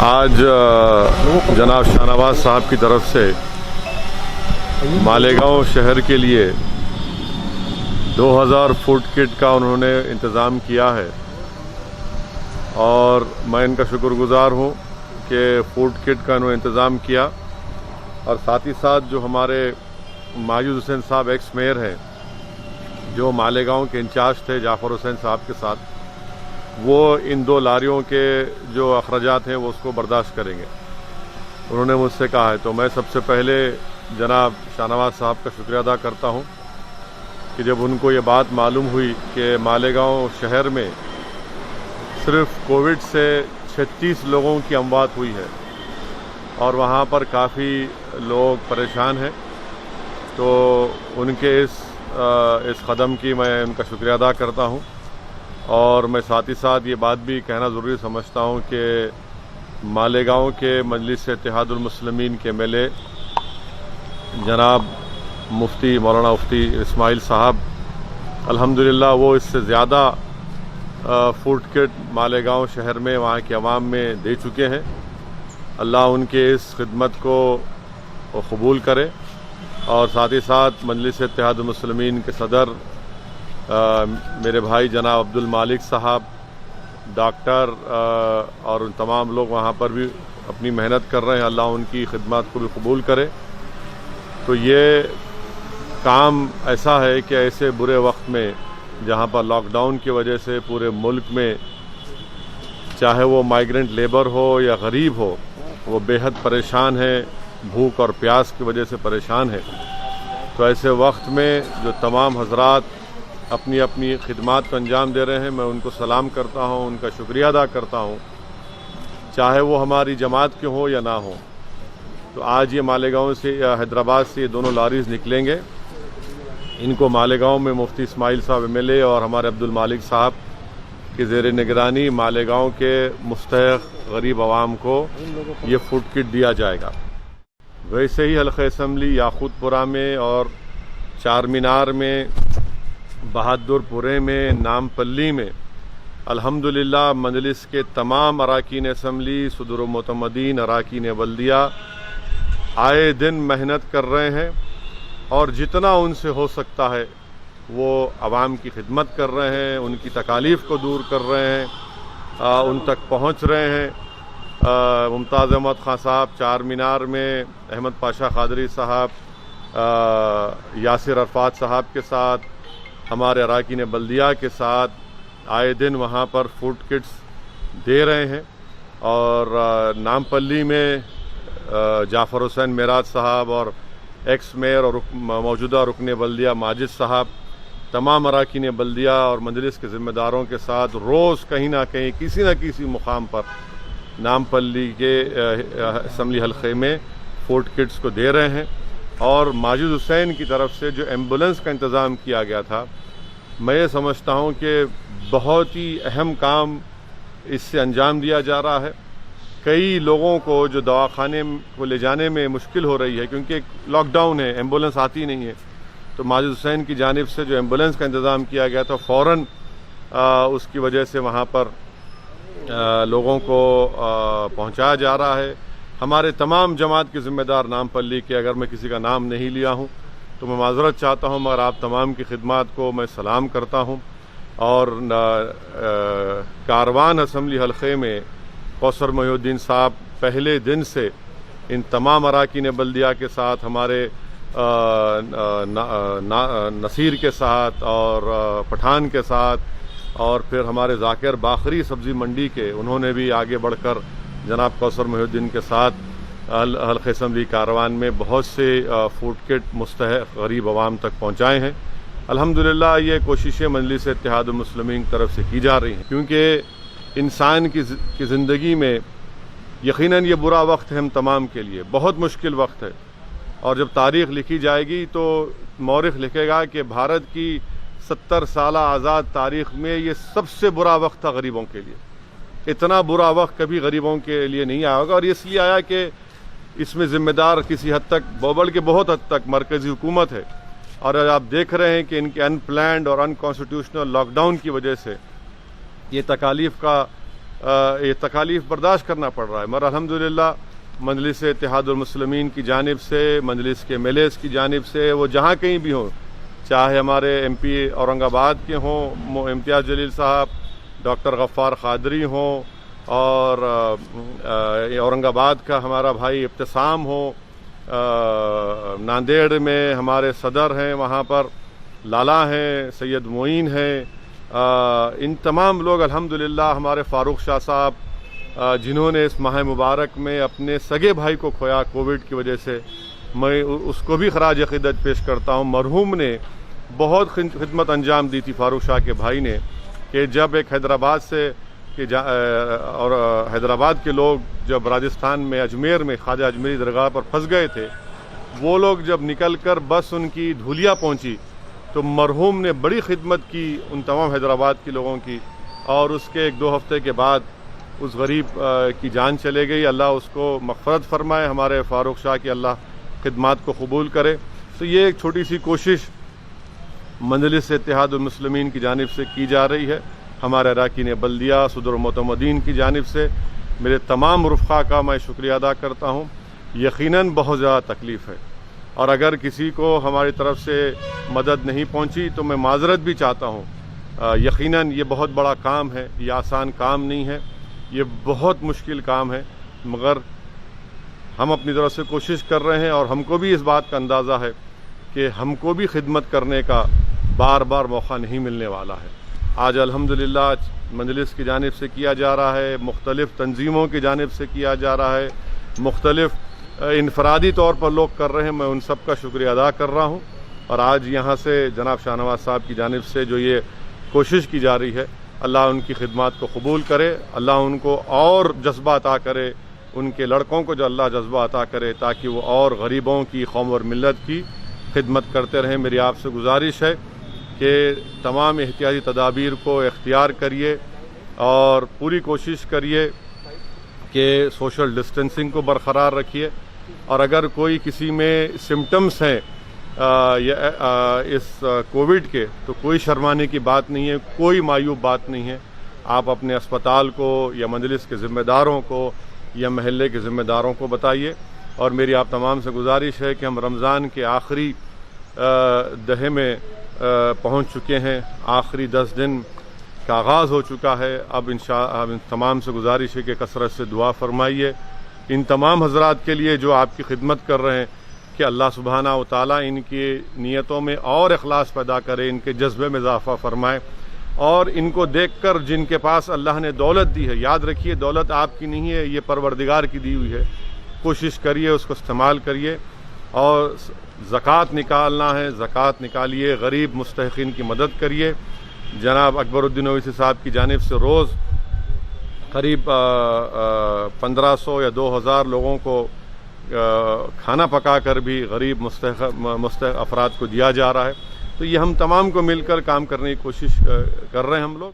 آج جناب شاہ نواز صاحب کی طرف سے مالیگاؤں شہر کے لیے 2000 فوڈ کٹ کا انہوں نے انتظام کیا ہے اور میں ان کا شکر گزار ہوں کہ فوڈ کٹ کا انہوں نے انتظام کیا، اور ساتھ ہی ساتھ جو ہمارے ماجد حسین صاحب ایکس میئر ہیں جو مالیگاؤں کے انچارج تھے جعفر حسین صاحب کے ساتھ، وہ ان 2 لاریوں کے جو اخراجات ہیں وہ اس کو برداشت کریں گے، انہوں نے مجھ سے کہا ہے۔ تو میں سب سے پہلے جناب شاہ نواز صاحب کا شکریہ ادا کرتا ہوں کہ جب ان کو یہ بات معلوم ہوئی کہ مالیگاؤں شہر میں صرف کووڈ سے 36 لوگوں کی اموات ہوئی ہے اور وہاں پر کافی لوگ پریشان ہیں، تو ان کے اس قدم کی میں ان کا شکریہ ادا کرتا ہوں۔ اور میں ساتھ ہی ساتھ یہ بات بھی کہنا ضروری سمجھتا ہوں کہ مالیگاؤں کے مجلس اتحاد المسلمین کے MLA جناب مفتی مولانا مفتی اسماعیل صاحب الحمدللہ وہ اس سے زیادہ فوڈ کٹ مالیگاؤں شہر میں وہاں کے عوام میں دے چکے ہیں۔ اللہ ان کے اس خدمت کو قبول کرے، اور ساتھ ہی ساتھ مجلس اتحاد المسلمین کے صدر میرے بھائی جناب عبد المالک صاحب، ڈاکٹر اور ان تمام لوگ وہاں پر بھی اپنی محنت کر رہے ہیں، اللہ ان کی خدمات کو بھی قبول کرے۔ تو یہ کام ایسا ہے کہ ایسے برے وقت میں جہاں پر لاک ڈاؤن کی وجہ سے پورے ملک میں چاہے وہ مائیگرنٹ لیبر ہو یا غریب ہو، وہ بے حد پریشان ہے، بھوک اور پیاس کی وجہ سے پریشان ہے۔ تو ایسے وقت میں جو تمام حضرات اپنی اپنی خدمات کو انجام دے رہے ہیں، میں ان کو سلام کرتا ہوں، ان کا شکریہ ادا کرتا ہوں، چاہے وہ ہماری جماعت کے ہوں یا نہ ہوں۔ تو آج یہ مالیگاؤں سے یا حیدرآباد سے یہ دونوں لاریز نکلیں گے، ان کو مالیگاؤں میں مفتی اسماعیل صاحب MLA اور ہمارے عبد المالک صاحب کی زیر نگرانی مالیگاؤں کے مستحق غریب عوام کو یہ فوڈ کٹ دیا جائے گا۔ ویسے ہی حلقہ اسمبلی یاقوت پورہ میں اور چار مینار میں، بہادر پورے میں، نام پلی میں الحمدللہ مجلس کے تمام اراکین اسمبلی، صدور و معتمدین، اراکین بلدیہ آئے دن محنت کر رہے ہیں، اور جتنا ان سے ہو سکتا ہے وہ عوام کی خدمت کر رہے ہیں، ان کی تکالیف کو دور کر رہے ہیں، ان تک پہنچ رہے ہیں۔ ممتاز احمد خان صاحب چار مینار میں، احمد پاشا قادری صاحب، یاسر عرفات صاحب کے ساتھ، ہمارے اراکین بلدیہ کے ساتھ آئے دن وہاں پر فوڈ کٹس دے رہے ہیں۔ اور نامپلی میں جعفر حسین معراج صاحب اور ایکس میئر اور موجودہ رکن بلدیہ ماجد صاحب، تمام اراکین بلدیہ اور مجلس کے ذمہ داروں کے ساتھ روز کہیں نہ کہیں کسی نہ کسی مقام پر نامپلی کے اسمبلی حلقے میں فوڈ کٹس کو دے رہے ہیں۔ اور ماجد حسین کی طرف سے جو ایمبولنس کا انتظام کیا گیا تھا، میں یہ سمجھتا ہوں کہ بہت ہی اہم کام اس سے انجام دیا جا رہا ہے۔ کئی لوگوں کو جو دواخانے کو لے جانے میں مشکل ہو رہی ہے کیونکہ لاک ڈاؤن ہے، ایمبولنس آتی نہیں ہے، تو ماجد حسین کی جانب سے جو ایمبولنس کا انتظام کیا گیا تھا، فوراً اس کی وجہ سے وہاں پر لوگوں کو پہنچایا جا رہا ہے۔ ہمارے تمام جماعت کے ذمہ دار نامپلی کے، اگر میں کسی کا نام نہیں لیا ہوں تو میں معذرت چاہتا ہوں، مگر آپ تمام کی خدمات کو میں سلام کرتا ہوں۔ اور کاروان اسمبلی حلقے میں کوثر محی الدین صاحب پہلے دن سے ان تمام اراکین بلدیہ کے ساتھ، ہمارے نصیر کے ساتھ اور پٹھان کے ساتھ، اور پھر ہمارے ذاکر باخری سبزی منڈی کے، انہوں نے بھی آگے بڑھ کر جناب کوثر محی الدین کے ساتھ حلقہ اسمبلی کاروان میں بہت سے فوڈ کٹ مستحق غریب عوام تک پہنچائے ہیں۔ الحمدللہ یہ کوششیں مجلس اتحاد المسلمین کی طرف سے کی جا رہی ہیں، کیونکہ انسان کی زندگی میں یقیناً یہ برا وقت ہے ہم تمام کے لیے، بہت مشکل وقت ہے، اور جب تاریخ لکھی جائے گی تو مورخ لکھے گا کہ بھارت کی 70 سالہ آزاد تاریخ میں یہ سب سے برا وقت تھا غریبوں کے لیے۔ اتنا برا وقت کبھی غریبوں کے لیے نہیں آیا ہوگا، اور اس لیے آیا کہ اس میں ذمہ دار کسی حد تک، بلکہ بہت حد تک مرکزی حکومت ہے۔ اور آپ دیکھ رہے ہیں کہ ان کے ان پلانڈ اور ان کانسٹیٹیوشنل لاک ڈاؤن کی وجہ سے یہ تکالیف کا یہ تکالیف برداشت کرنا پڑ رہا ہے، مگر الحمدللہ مجلس اتحاد المسلمین کی جانب سے، مجلس کے MLAs کی جانب سے، وہ جہاں کہیں بھی ہوں، چاہے ہمارے MP اورنگ آباد کے ہوں امتیاز جلیل صاحب، ڈاکٹر غفار قادری ہوں، اور اورنگ آباد کا ہمارا بھائی ابتسام ہو، ناندیڑ میں ہمارے صدر ہیں، وہاں پر لالا ہیں، سید معین ہیں، ان تمام لوگ الحمدللہ، ہمارے فاروق شاہ صاحب جنہوں نے اس ماہ مبارک میں اپنے سگے بھائی کو کھویا کووڈ کی وجہ سے، میں اس کو بھی خراج عقیدت پیش کرتا ہوں۔ مرحوم نے بہت خدمت انجام دی تھی فاروق شاہ کے بھائی نے، کہ جب ایک حیدرآباد سے اور حیدرآباد کے لوگ جب راجستھان میں اجمیر میں خواجہ اجمیری درگاہ پر پھنس گئے تھے، وہ لوگ جب نکل کر بس ان کی دھولیا پہنچی تو مرحوم نے بڑی خدمت کی ان تمام حیدرآباد کے لوگوں کی، اور اس کے 1-2 ہفتے کے بعد اس غریب کی جان چلے گئی۔ اللہ اس کو مغفرت فرمائے، ہمارے فاروق شاہ کی اللہ خدمات کو قبول کرے۔ تو یہ ایک چھوٹی سی کوشش مجلس اتحاد المسلمین کی جانب سے کی جا رہی ہے، ہمارے اراکین بلدیہ، صدر معتمدین کی جانب سے۔ میرے تمام رفقا کا میں شکریہ ادا کرتا ہوں۔ یقیناً بہت زیادہ تکلیف ہے، اور اگر کسی کو ہماری طرف سے مدد نہیں پہنچی تو میں معذرت بھی چاہتا ہوں۔ یقیناً یہ بہت بڑا کام ہے، یہ آسان کام نہیں ہے، یہ بہت مشکل کام ہے، مگر ہم اپنی طرف سے کوشش کر رہے ہیں، اور ہم کو بھی اس بات کا اندازہ ہے کہ ہم کو بھی خدمت کرنے کا بار بار موقع نہیں ملنے والا ہے۔ آج الحمدللہ مجلس کی جانب سے کیا جا رہا ہے، مختلف تنظیموں کی جانب سے کیا جا رہا ہے، مختلف انفرادی طور پر لوگ کر رہے ہیں، میں ان سب کا شکریہ ادا کر رہا ہوں۔ اور آج یہاں سے جناب شاہ نواز صاحب کی جانب سے جو یہ کوشش کی جا رہی ہے، اللہ ان کی خدمات کو قبول کرے، اللہ ان کو اور جذبہ عطا کرے، ان کے لڑکوں کو جو اللہ جذبہ عطا کرے، تاکہ وہ اور غریبوں کی، قوم اور ملت کی خدمت کرتے رہیں۔ میری آپ سے گزارش ہے کہ تمام احتیاطی تدابیر کو اختیار کریے، اور پوری کوشش کریے کہ سوشل ڈسٹینسنگ کو برقرار رکھیے، اور اگر کوئی کسی میں سمٹمز ہیں اس کووڈ کے، تو کوئی شرمانے کی بات نہیں ہے، کوئی معیوب بات نہیں ہے۔ آپ اپنے اسپتال کو یا مجلس کے ذمہ داروں کو یا محلے کے ذمہ داروں کو بتائیے۔ اور میری آپ تمام سے گزارش ہے کہ ہم رمضان کے آخری دہے میں پہنچ چکے ہیں، آخری 10 دن کا آغاز ہو چکا ہے۔ اب ان تمام سے گزارش ہے کہ کثرت سے دعا فرمائیے ان تمام حضرات کے لیے جو آپ کی خدمت کر رہے ہیں، کہ اللہ سبحانہ و تعالیٰ ان کی نیتوں میں اور اخلاص پیدا کرے، ان کے جذبے میں اضافہ فرمائے، اور ان کو دیکھ کر جن کے پاس اللہ نے دولت دی ہے، یاد رکھیے دولت آپ کی نہیں ہے، یہ پروردگار کی دی ہوئی ہے، کوشش کریے اس کو استعمال کریے، اور زکوٰۃ نکالنا ہے زکوٰۃ نکالیے، غریب مستحقین کی مدد کریے۔ جناب اکبر الدین اویسی صاحب کی جانب سے روز قریب 1500 یا 2000 لوگوں کو کھانا پکا کر بھی غریب مستحق افراد کو دیا جا رہا ہے۔ تو یہ ہم تمام کو مل کر کام کرنے کی کوشش کر رہے ہیں ہم لوگ۔